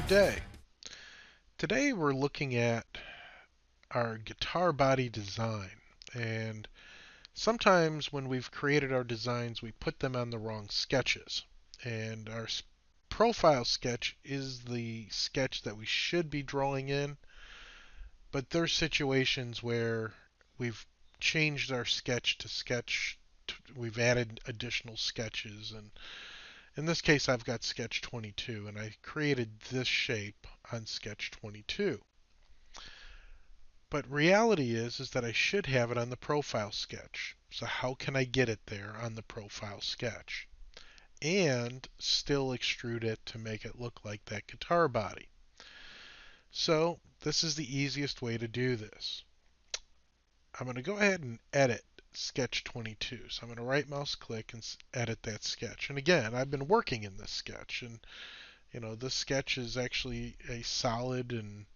good day. Today we're looking at our guitar body design. And sometimes when we've created our designs, we put them on the wrong sketches. And our profile sketch is the sketch that we should be drawing in, but there's situations where we've changed our sketch to sketch, we've added additional sketches. And in this case, I've got sketch 22, and I created this shape on sketch 22. But reality is that I should have it on the profile sketch. So how can I get it there on the profile sketch and still extrude it to make it look like that guitar body? So this is the easiest way to do this. I'm going to go ahead and edit sketch 22. So I'm going to right mouse click and edit that sketch. And again, I've been working in this sketch, and this sketch is actually a solid, and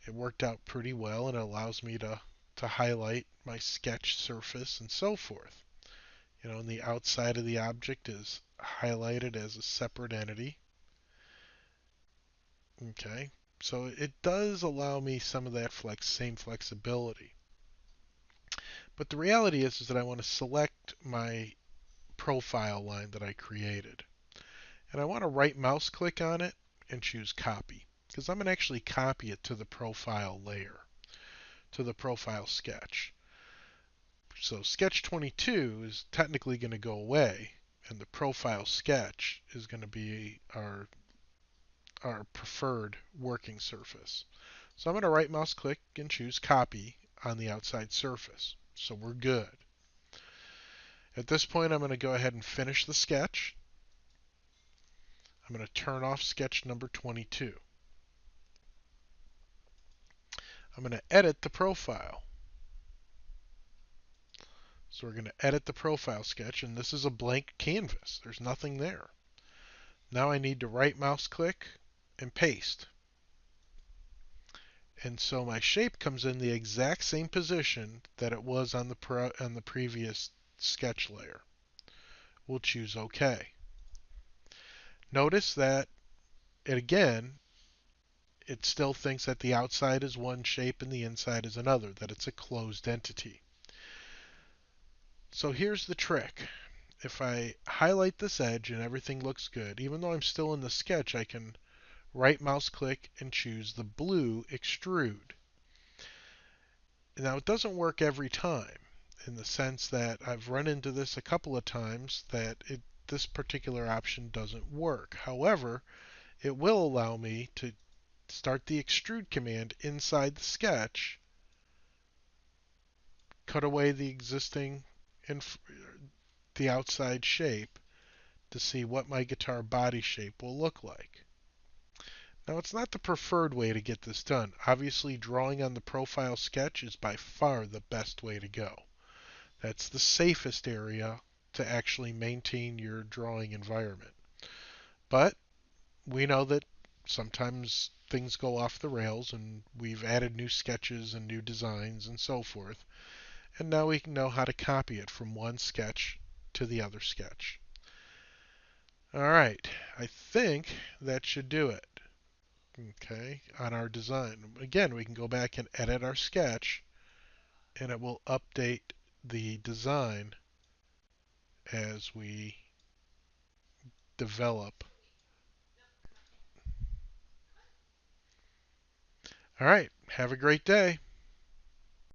it worked out pretty well, and it allows me to highlight my sketch surface and so forth. And the outside of the object is highlighted as a separate entity. Okay, so it does allow me some of that same flexibility. But the reality is that I want to select my profile line that I created. And I want to right mouse click on it and choose copy, because I'm going to actually copy it to the profile layer, to the profile sketch. So sketch 22 is technically going to go away, and the profile sketch is going to be our preferred working surface. So I'm going to right mouse click and choose copy on the outside surface. So we're good. At this point, I'm going to go ahead and finish the sketch. I'm going to turn off sketch number 22. I'm going to edit the profile. So we're going to edit the profile sketch, and this is a blank canvas. There's nothing there. Now I need to right mouse click and paste. And so my shape comes in the exact same position that it was on the previous sketch layer. We'll choose OK. Notice that it still thinks that the outside is one shape and the inside is another, that it's a closed entity. So here's the trick. If I highlight this edge and everything looks good, even though I'm still in the sketch, I can right mouse click and choose the blue extrude. Now it doesn't work every time, in the sense that I've run into this a couple of times that this particular option doesn't work. However, it will allow me to start the extrude command inside the sketch, cut away the outside shape to see what my guitar body shape will look like. Now, it's not the preferred way to get this done. Obviously, drawing on the profile sketch is by far the best way to go. That's the safest area to actually maintain your drawing environment. But we know that sometimes things go off the rails, and we've added new sketches and new designs and so forth. And now we know how to copy it from one sketch to the other sketch. All right, I think that should do it. Okay, on our design. Again, we can go back and edit our sketch, and it will update the design as we develop. All right, have a great day.